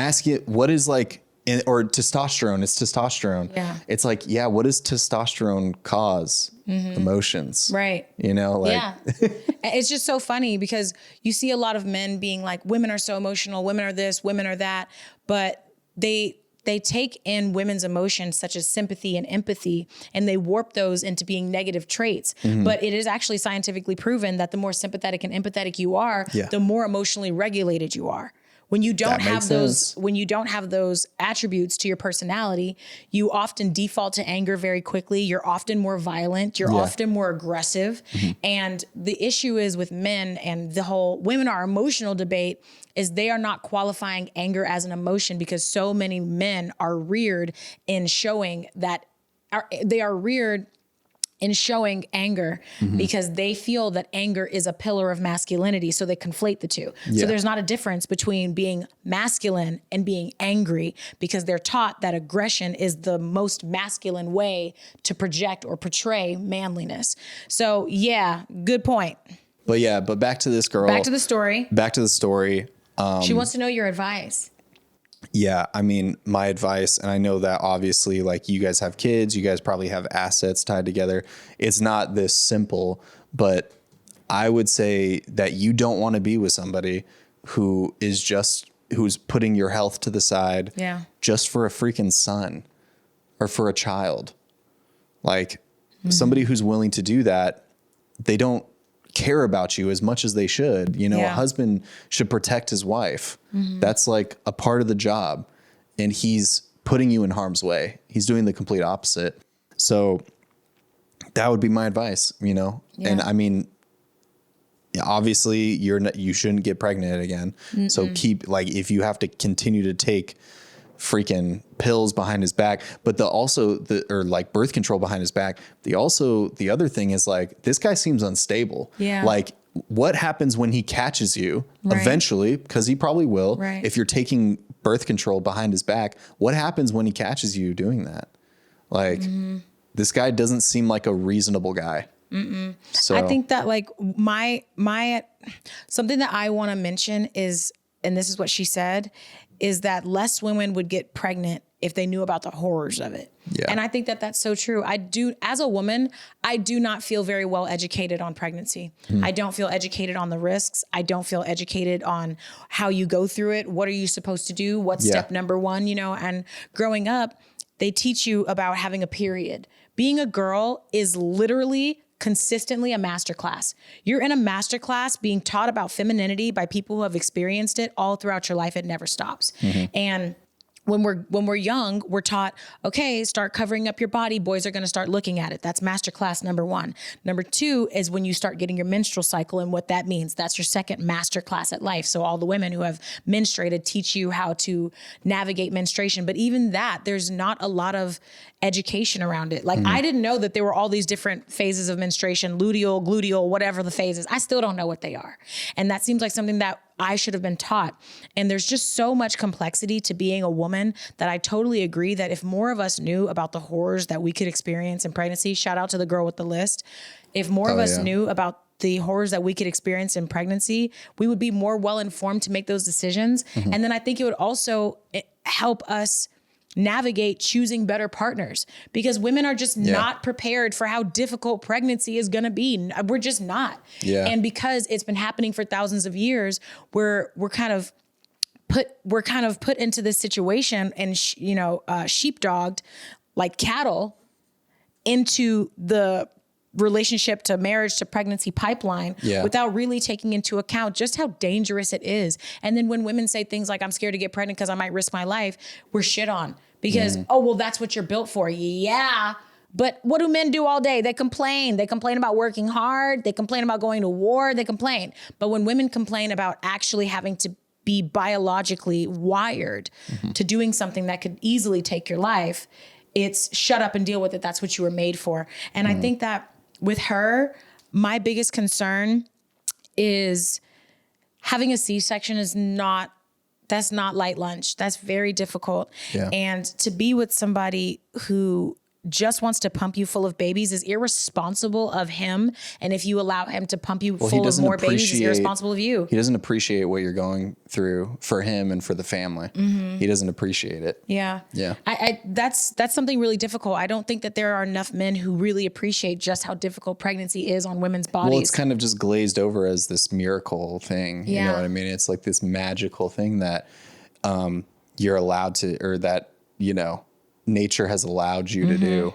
What is like, or testosterone? It's testosterone. Yeah. It's like, what does testosterone cause? Emotions. Right. You know, like. Yeah. It's just so funny because you see a lot of men being like, women are so emotional, women are this, women are that, but they take in women's emotions such as sympathy and empathy, and they warp those into being negative traits. But it is actually scientifically proven that the more sympathetic and empathetic you are, the more emotionally regulated you are. When you don't have those attributes to your personality, you often default to anger very quickly. You're often more violent. You're often more aggressive. And the issue is with men, and the whole women are emotional debate, is they are not qualifying anger as an emotion, because so many men are reared in showing that in showing anger because they feel that anger is a pillar of masculinity. So they conflate the two. So there's not a difference between being masculine and being angry, because they're taught that aggression is the most masculine way to project or portray manliness. So yeah, good point. But back to this girl. Back to the story. She wants to know your advice. Yeah, I mean, my advice, and I know that obviously, like, you guys have kids, you guys probably have assets tied together. It's not this simple, but I would say that you don't want to be with somebody who's putting your health to the side just for a freaking son or for a child. Like, somebody who's willing to do that, they don't care about you as much as they should. You know, a husband should protect his wife. That's like a part of the job. And he's putting you in harm's way. He's doing the complete opposite. So that would be my advice, you know? And I mean, obviously you shouldn't get pregnant again. So if you have to continue to take freaking pills behind his back, but birth control behind his back. The other thing is, like, this guy seems unstable. Yeah. Like, what happens when he catches you eventually? Because he probably will. Right. If you're taking birth control behind his back, what happens when he catches you doing that? Like, this guy doesn't seem like a reasonable guy. So I think that, like, my something that I want to mention is, and this is what she said, is that less women would get pregnant if they knew about the horrors of it. Yeah. And I think that that's so true. As a woman, I do not feel very well educated on pregnancy. I don't feel educated on the risks. I don't feel educated on how you go through it. What are you supposed to do? What's step number one, you know? And growing up, they teach you about having a period. Being a girl is literally consistently a masterclass. You're in a masterclass being taught about femininity by people who have experienced it all throughout your life. It never stops. And when we're young, we're taught, okay, start covering up your body. Boys are going to start looking at it. That's masterclass number one. Number two is when you start getting your menstrual cycle and what that means. That's your second masterclass at life. So all the women who have menstruated teach you how to navigate menstruation. But even that, there's not a lot of education around it. Like, I didn't know that there were all these different phases of menstruation, luteal, gluteal, whatever the phases. I still don't know what they are. And that seems like something that I should have been taught. And there's just so much complexity to being a woman that I totally agree that if more of us knew about the horrors that we could experience in pregnancy, shout out to the girl with the list. If more of us knew about the horrors that we could experience in pregnancy, we would be more well-informed to make those decisions. And then I think it would also help us navigate choosing better partners, because women are just not prepared for how difficult pregnancy is going to be. We're just not. Yeah. And because it's been happening for thousands of years, we're kind of put into this situation and, sheepdogged like cattle into the relationship to marriage to pregnancy pipeline without really taking into account just how dangerous it is. And then when women say things like, I'm scared to get pregnant because I might risk my life, we're shit on because, that's what you're built for. Yeah. But what do men do all day? They complain. They complain about working hard. They complain about going to war. They complain. But when women complain about actually having to be biologically wired to doing something that could easily take your life, it's shut up and deal with it. That's what you were made for. And I think that with her, my biggest concern is having a C-section that's not light lunch. That's very difficult. Yeah. And to be with somebody who just wants to pump you full of babies is irresponsible of him. And if you allow him to pump you full of more babies, it's irresponsible of you. He doesn't appreciate what you're going through for him and for the family. He doesn't appreciate it. Yeah. Yeah. That's something really difficult. I don't think that there are enough men who really appreciate just how difficult pregnancy is on women's bodies. Well, it's kind of just glazed over as this miracle thing. Yeah. You know what I mean? It's like this magical thing that you're allowed to, or that nature has allowed you to do.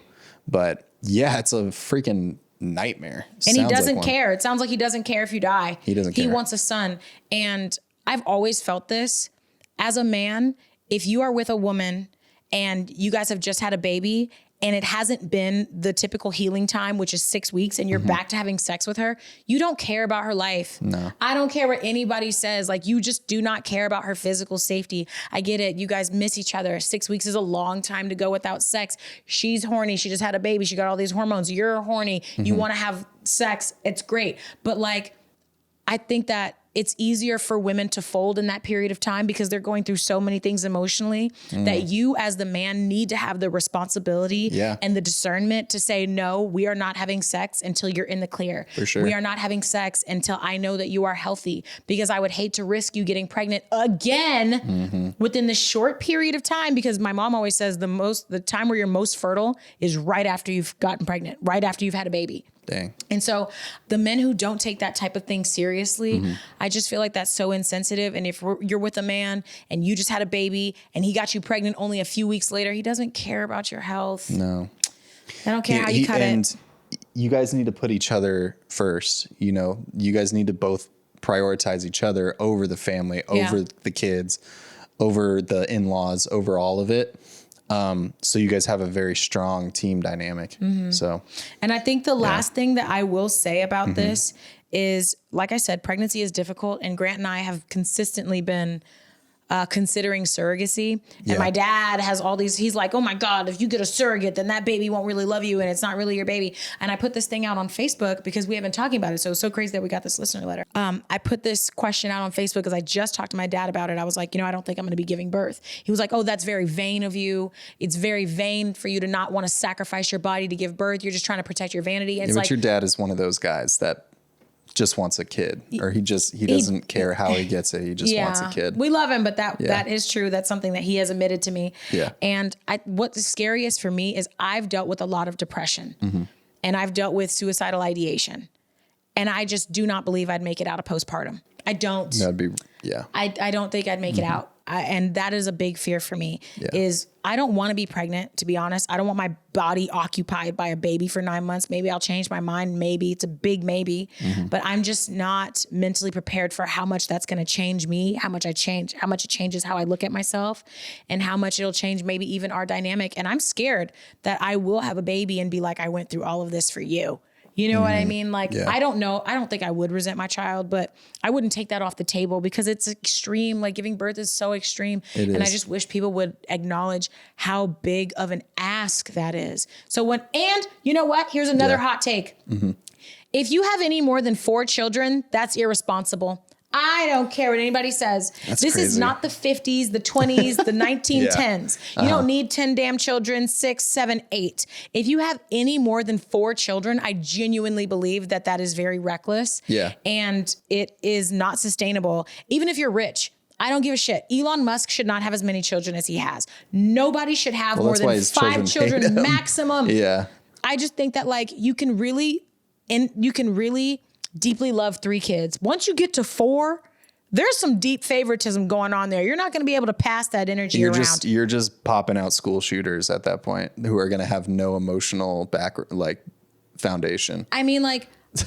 But yeah, it's a freaking nightmare. And he doesn't care. It sounds like he doesn't care if you die. He doesn't care. He wants a son. And I've always felt this as a man. If you are with a woman and you guys have just had a baby and it hasn't been the typical healing time, which is 6 weeks, and you're back to having sex with her, you don't care about her life. No. I don't care what anybody says. Like, you just do not care about her physical safety. I get it. You guys miss each other. 6 weeks is a long time to go without sex. She's horny. She just had a baby. She got all these hormones. You're horny. You want to have sex. It's great. But like, I think that it's easier for women to fold in that period of time because they're going through so many things emotionally that you as the man need to have the responsibility and the discernment to say, no, we are not having sex until you're in the clear. For sure. We are not having sex until I know that you are healthy, because I would hate to risk you getting pregnant again within this short period of time, because my mom always says the time where you're most fertile is right after you've gotten pregnant, right after you've had a baby. Dang. And so the men who don't take that type of thing seriously, I just feel like that's so insensitive. And if you're with a man and you just had a baby and he got you pregnant only a few weeks later, he doesn't care about your health. No. I don't care how you cut and it. You guys need to put each other first. You guys need to both prioritize each other over the family, over the kids, over the in-laws, over all of it. So you guys have a very strong team dynamic. So, and I think the last thing that I will say about this is, like I said, pregnancy is difficult, and Grant and I have consistently been considering surrogacy. And my dad has all these, he's like, oh my God, if you get a surrogate, then that baby won't really love you and it's not really your baby. And I put this thing out on Facebook because we have been talking about it. So it's so crazy that we got this listener letter. I put this question out on Facebook because I just talked to my dad about it. I was like, I don't think I'm going to be giving birth. He was like, oh, that's very vain of you. It's very vain for you to not want to sacrifice your body to give birth. You're just trying to protect your vanity. And but your dad is one of those guys that just wants a kid, or he doesn't care how he gets it. He just wants a kid. We love him, but that is true. That's something that he has admitted to me. Yeah. And what's scariest for me is I've dealt with a lot of depression and I've dealt with suicidal ideation, and I just do not believe I'd make it out of postpartum. I don't. That'd be, I don't think I'd make it out. And that is a big fear for me is I don't want to be pregnant, to be honest. I don't want my body occupied by a baby for 9 months. Maybe I'll change my mind. Maybe it's a big maybe, but I'm just not mentally prepared for how much that's going to change me, how much it changes how I look at myself, and how much it'll change maybe even our dynamic. And I'm scared that I will have a baby and be like, I went through all of this for you. You know what I mean? Like, I don't know. I don't think I would resent my child, but I wouldn't take that off the table because it's extreme. Like, giving birth is so extreme. And I just wish people would acknowledge how big of an ask that is. So and you know what? Here's another hot take. If you have any more than 4 children, that's irresponsible. I don't care what anybody says. That's this crazy. is not the 50s, the 20s, the 1910s. You don't need 10 damn children, 6, 7, 8. If you have any more than 4 children, I genuinely believe that is very reckless. Yeah. And it is not sustainable. Even if you're rich, I don't give a shit. Elon Musk should not have as many children as he has. Nobody should have more than 5 children maximum. Yeah. I just think that you can really deeply love 3 kids. Once you get to 4, there's some deep favoritism going on there. You're not going to be able to pass that energy around. You're just popping out school shooters at that point who are going to have no emotional foundation. I mean,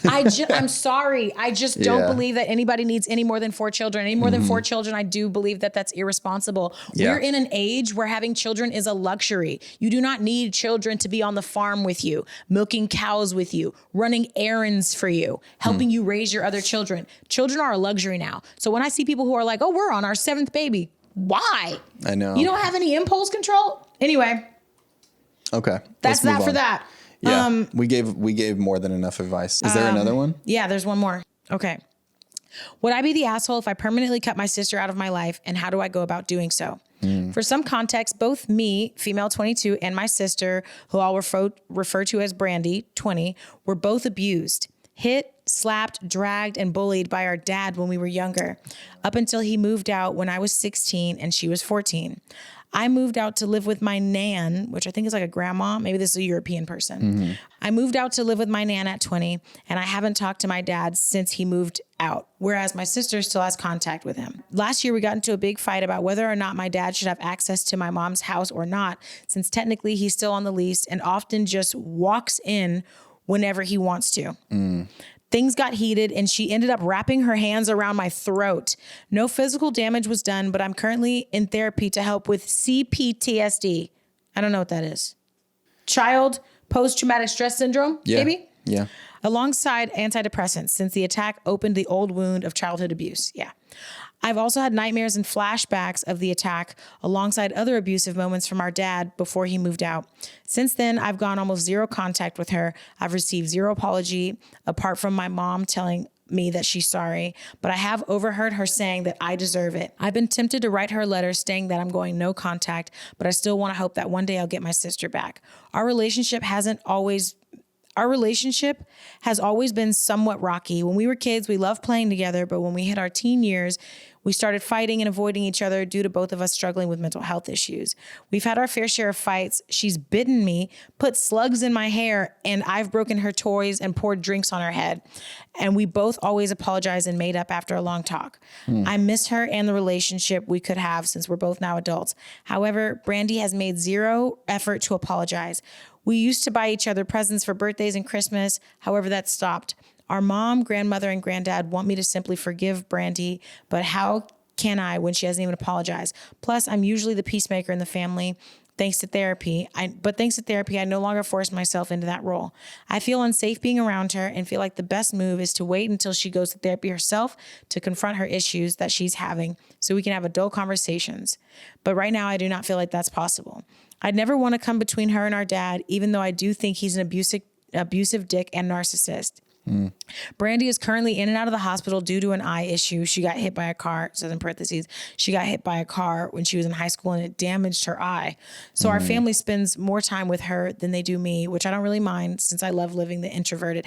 I'm sorry. I just don't believe that anybody needs any more than 4 children. Any more than 4 children, I do believe that that's irresponsible. Yeah. We're in an age where having children is a luxury. You do not need children to be on the farm with you, milking cows with you, running errands for you, helping you raise your other children. Children are a luxury now. So when I see people who are like, oh, we're on our 7th baby. Why? I know. You don't have any impulse control? Anyway. Okay. That's that for that. Yeah, we gave more than enough advice. Is there another one? Yeah, there's one more. Okay. Would I be the asshole if I permanently cut my sister out of my life, and how do I go about doing so? For some context, both me, female 22, and my sister, who I'll refer to as Brandy, 20, were both abused, hit, slapped, dragged, and bullied by our dad when we were younger, up until he moved out when I was 16 and she was 14. I moved out to live with my nan, which I think is like a grandma. Maybe this is a European person. I moved out to live with my nan at 20, and I haven't talked to my dad since he moved out, whereas my sister still has contact with him. Last year, we got into a big fight about whether or not my dad should have access to my mom's house or not, since technically he's still on the lease and often just walks in whenever he wants to. Things got heated and she ended up wrapping her hands around my throat. No physical damage was done, but I'm currently in therapy to help with CPTSD. I don't know what that is. Child post-traumatic stress syndrome, maybe? Yeah. Alongside antidepressants, since the attack opened the old wound of childhood abuse. Yeah. I've also had nightmares and flashbacks of the attack alongside other abusive moments from our dad before he moved out. Since then, I've gone almost zero contact with her. I've received zero apology apart from my mom telling me that she's sorry, but I have overheard her saying that I deserve it. I've been tempted to write her a letter saying that I'm going no contact, but I still want to hope that one day I'll get my sister back. Our relationship has always been somewhat rocky. When we were kids, we loved playing together, but when we hit our teen years, we started fighting and avoiding each other due to both of us struggling with mental health issues. We've had our fair share of fights. She's bitten me, put slugs in my hair, and I've broken her toys and poured drinks on her head. And we both always apologized and made up after a long talk. I miss her and the relationship we could have since we're both now adults. However, Brandy has made zero effort to apologize. We used to buy each other presents for birthdays and Christmas. However, that stopped. Our mom, grandmother, and granddad want me to simply forgive Brandy, but how can I when she hasn't even apologized? Plus, I'm usually the peacemaker in the family. Thanks to therapy, I no longer force myself into that role. I feel unsafe being around her and feel like the best move is to wait until she goes to therapy herself to confront her issues that she's having so we can have adult conversations. But right now, I do not feel like that's possible. I'd never want to come between her and our dad, even though I do think he's an abusive dick and narcissist. Brandy is currently in and out of the hospital due to an eye issue. She got hit by a car. It says in parentheses, she got hit by a car when she was in high school and it damaged her eye. So our family spends more time with her than they do me, which I don't really mind since I love living the introverted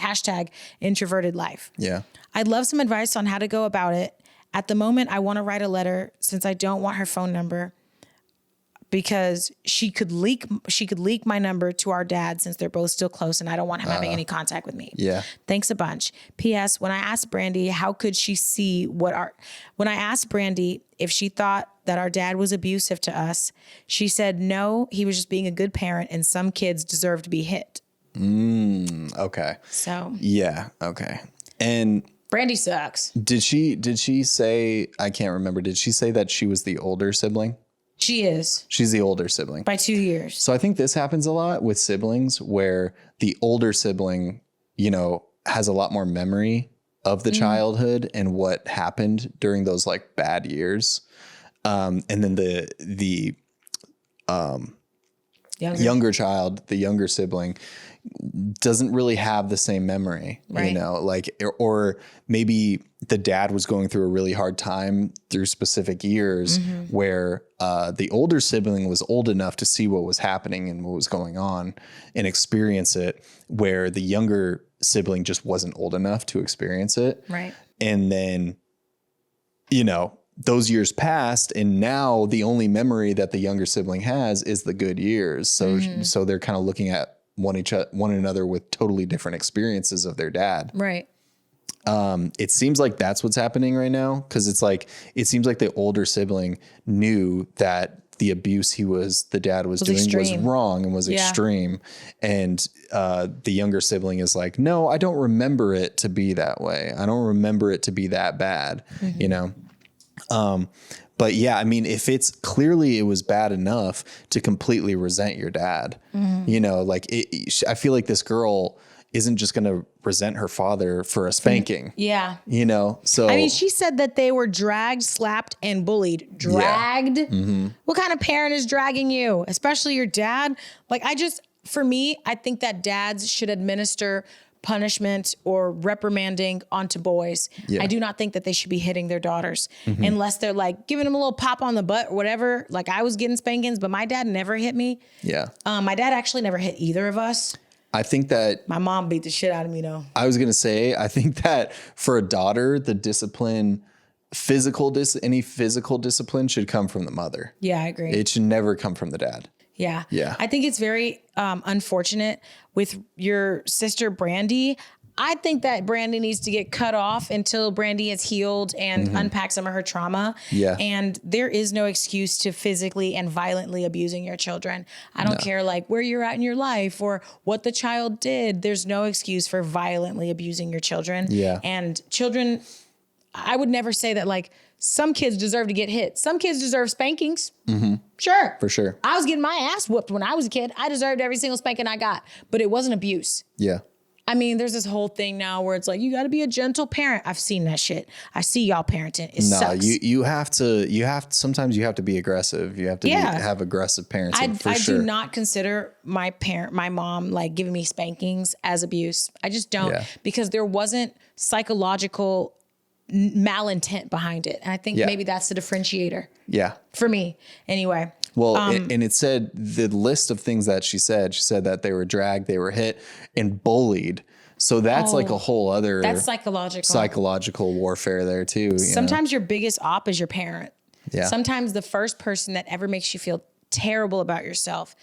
life. Yeah. I'd love some advice on how to go about it. At the moment, I want to write a letter since I don't want her phone number, because she could leak my number to our dad since they're both still close and I don't want him having any contact with me. Yeah. Thanks a bunch. P.S. When I asked Brandy when I asked Brandy if she thought that our dad was abusive to us, she said no, he was just being a good parent and some kids deserve to be hit. Okay. So. Yeah. Okay. And Brandy sucks. Did she say, I can't remember, did she say that she was the older sibling? She is. She's the older sibling. By 2 years. So I think this happens a lot with siblings where the older sibling, has a lot more memory of the childhood and what happened during those like bad years. And then the younger child, the younger sibling, doesn't really have the same memory, right. Or maybe the dad was going through a really hard time through specific years where the older sibling was old enough to see what was happening and what was going on and experience it, where the younger sibling just wasn't old enough to experience it. Right. And then, those years passed and now the only memory that the younger sibling has is the good years. So they're kind of looking at one another with totally different experiences of their dad. Right. It seems like that's what's happening right now. Cause it seems like the older sibling knew that the abuse the dad was doing extreme. Was wrong and was extreme. And, the younger sibling is like, no, I don't remember it to be that way. I don't remember it to be that bad, But yeah, I mean, if it's clearly it was bad enough to completely resent your dad, I feel like this girl isn't just going to resent her father for a spanking. Yeah. So. I mean, she said that they were dragged, slapped, and bullied. Dragged? Yeah. What kind of parent is dragging you? Especially your dad? For me, I think that dads should administer punishment or reprimanding onto boys. Yeah. I do not think that they should be hitting their daughters unless they're like giving them a little pop on the butt or whatever. Like I was getting spankings, but my dad never hit me. Yeah. My dad actually never hit either of us. I think that my mom beat the shit out of me though. I was going to say, I think that for a daughter, the discipline any physical discipline should come from the mother. Yeah, I agree. It should never come from the dad. Yeah. Yeah. I think it's very unfortunate with your sister, Brandy. I think that Brandy needs to get cut off until Brandy has healed and unpacked some of her trauma. Yeah. And there is no excuse to physically and violently abusing your children. I don't care like where you're at in your life or what the child did. There's no excuse for violently abusing your children. Yeah. And children, I would never say that like some kids deserve to get hit. Some kids deserve spankings. Sure. For sure. I was getting my ass whooped when I was a kid. I deserved every single spanking I got, but it wasn't abuse. Yeah. I mean, there's this whole thing now where it's like, you got to be a gentle parent. I've seen that shit. I see y'all parenting. It sucks. you have to, sometimes you have to be aggressive. You have to have aggressive parenting for sure. I do not consider my mom, like giving me spankings as abuse. I just don't because there wasn't psychological malintent behind it. And I think maybe that's the differentiator. Yeah. For me anyway. Well, and it said the list of things that she said that they were dragged, they were hit and bullied. So that's like a whole other that's psychological warfare there too. Sometimes your biggest op is your parent. Yeah. Sometimes the first person that ever makes you feel terrible about yourself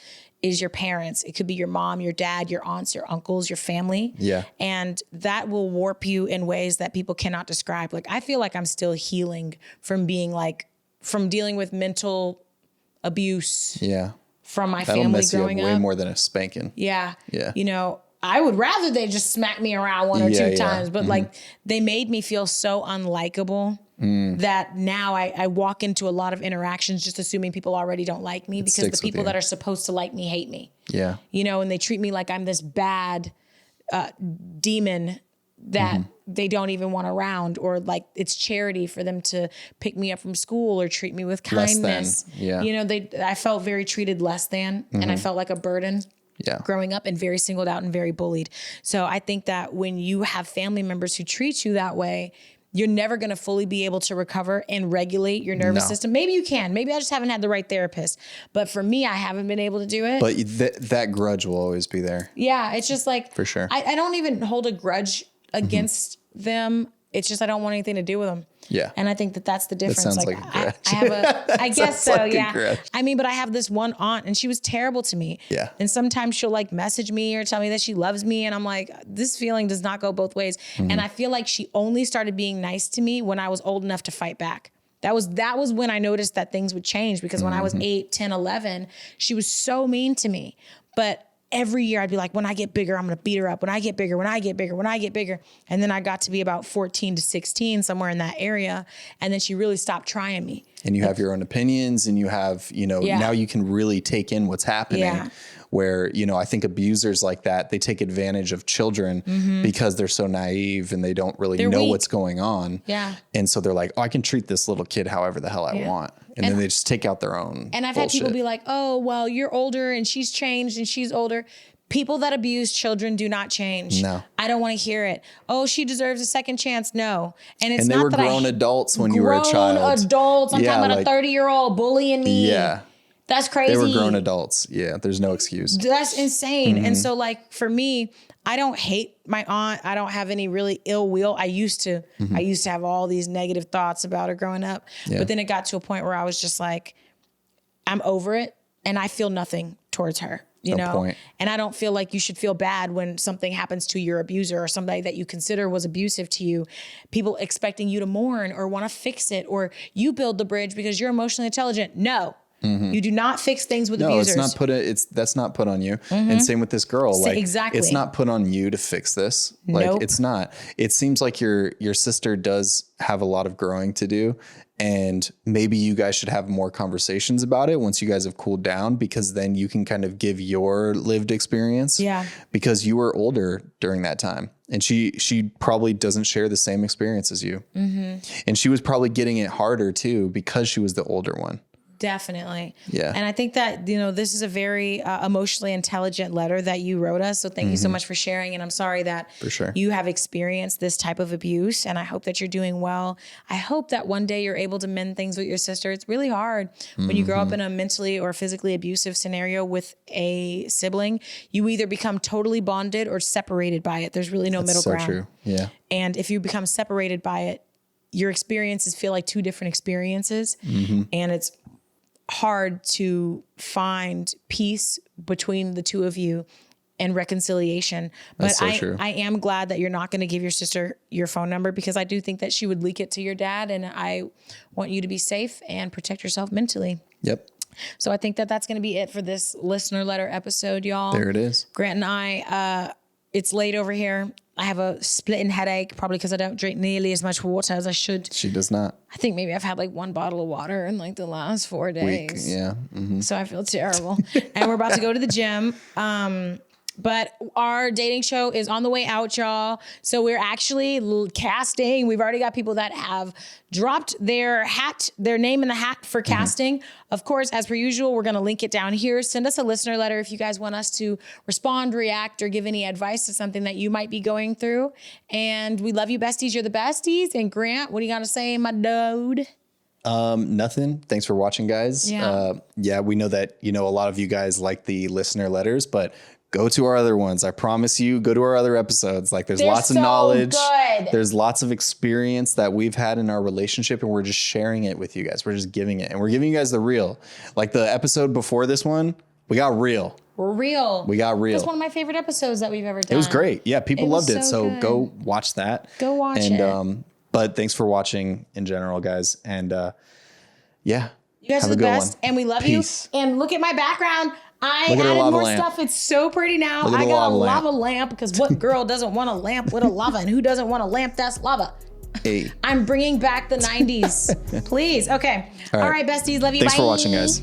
is your parents. It could be your mom, your dad, your aunts, your uncles, your family. Yeah. And that will warp you in ways that people cannot describe. Like I feel like I'm still healing from dealing with mental abuse. Yeah. From my That'll family mess growing you up. up way more than a spanking. Yeah. Yeah. You know, I would rather they just smack me around one or two times, but like they made me feel so unlikable that now I walk into a lot of interactions just assuming people already don't like me because the people that are supposed to like me hate me. Yeah. You know, and they treat me like I'm this bad demon that they don't even want around, or like it's charity for them to pick me up from school or treat me with kindness. Yeah. You know, I felt very treated less than, and I felt like a burden. Yeah. Growing up and very singled out and very bullied. So I think that when you have family members who treat you that way, you're never going to fully be able to recover and regulate your nervous system. Maybe you can. Maybe I just haven't had the right therapist. But for me, I haven't been able to do it. But that grudge will always be there. Yeah. It's just like, for sure. I don't even hold a grudge against them. It's just I don't want anything to do with them. Yeah. And I think that's the difference. That sounds like a grudge. I have I guess so, like yeah. I mean, but I have this one aunt and she was terrible to me. Yeah. And sometimes she'll like message me or tell me that she loves me. And I'm like, this feeling does not go both ways. And I feel like she only started being nice to me when I was old enough to fight back. That was when I noticed that things would change, because when I was 8, 10, 11, she was so mean to me. But every year I'd be like, when I get bigger, I'm going to beat her up. When I get bigger, when I get bigger, when I get bigger. And then I got to be about 14 to 16, somewhere in that area. And then she really stopped trying me. And you have your own opinions, and you have, now you can really take in what's happening. Yeah. Where, I think abusers like that, they take advantage of children because they're so naive and they don't really know what's going on. Yeah. And so they're like, oh, I can treat this little kid however the hell I want. And then they just take out their own And I've bullshit. had people be like, oh, well, you're older and she's changed and she's older. People that abuse children do not change. No. I don't want to hear it. Oh, she deserves a second chance. No. And it's and they not were that grown adults when you were a child. Grown adults. I'm talking about a 30-year-old bullying me. Yeah. That's crazy. They were grown adults. Yeah. There's no excuse. That's insane. And so like for me, I don't hate my aunt. I don't have any really ill will. I used to have all these negative thoughts about her growing up. Yeah. But then it got to a point where I was just like, I'm over it and I feel nothing towards her. You know, point. And I don't feel like you should feel bad when something happens to your abuser or somebody that you consider was abusive to you. People expecting you to mourn or want to fix it, or you build the bridge because you're emotionally intelligent. No, you do not fix things with abusers. No, that's not put on you. And same with this girl. Like, exactly. It's not put on you to fix this. Like, Nope. It's not. It seems like your sister does have a lot of growing to do. And maybe you guys should have more conversations about it once you guys have cooled down, because then you can kind of give your lived experience. Yeah. Because you were older during that time. And she probably doesn't share the same experience as you. And she was probably getting it harder too because she was the older one. Definitely. Yeah. And I think that, this is a very emotionally intelligent letter that you wrote us. So thank you so much for sharing. And I'm sorry that For sure. you have experienced this type of abuse. And I hope that you're doing well. I hope that one day you're able to mend things with your sister. It's really hard when you grow up in a mentally or physically abusive scenario with a sibling. You either become totally bonded or separated by it. There's really no middle ground. So true. Yeah. And if you become separated by it, your experiences feel like two different experiences. And it's hard to find peace between the two of you and reconciliation. But I am glad that you're not going to give your sister your phone number, because I do think that she would leak it to your dad, and I want you to be safe and protect yourself mentally. Yep. So I think that that's going to be it for this listener letter episode, y'all. There it is. Grant and I, it's late over here. I have a splitting headache, probably because I don't drink nearly as much water as I should. She does not. I think maybe I've had like 1 bottle of water in like the last 4 days. Yeah. So I feel terrible. And we're about to go to the gym. But our dating show is on the way out, y'all. So we're actually casting. We've already got people that have dropped their name in the hat for casting. Of course, as per usual, we're going to link it down here. Send us a listener letter if you guys want us to respond, react, or give any advice to something that you might be going through. And we love you, besties. You're the besties. And Grant, what do you got to say, my dude? Nothing. Thanks for watching, guys. Yeah. We know that, a lot of you guys like the listener letters, but go to our other ones. I promise you, go to our other episodes. Like there's lots of knowledge. Good. There's lots of experience that we've had in our relationship, and we're just sharing it with you guys. We're just giving it, and we're giving you guys the real. Like the episode before this one, we got real. We're real. We got real. That's one of my favorite episodes that we've ever done. It was great. Yeah, people loved it. So good. go watch that. Go watch it. But thanks for watching in general, guys. And yeah. You guys are the best, and we love Peace. you. And look at my background. I Look at added more lamp. stuff. It's so pretty now. Look at I the got a lava lava lamp, because what girl doesn't want a lamp with a lava? And who doesn't want a lamp that's lava? Hey. I'm bringing back the 90s. Please. Okay. All right, besties. Love you. Thanks Bye. for watching, guys.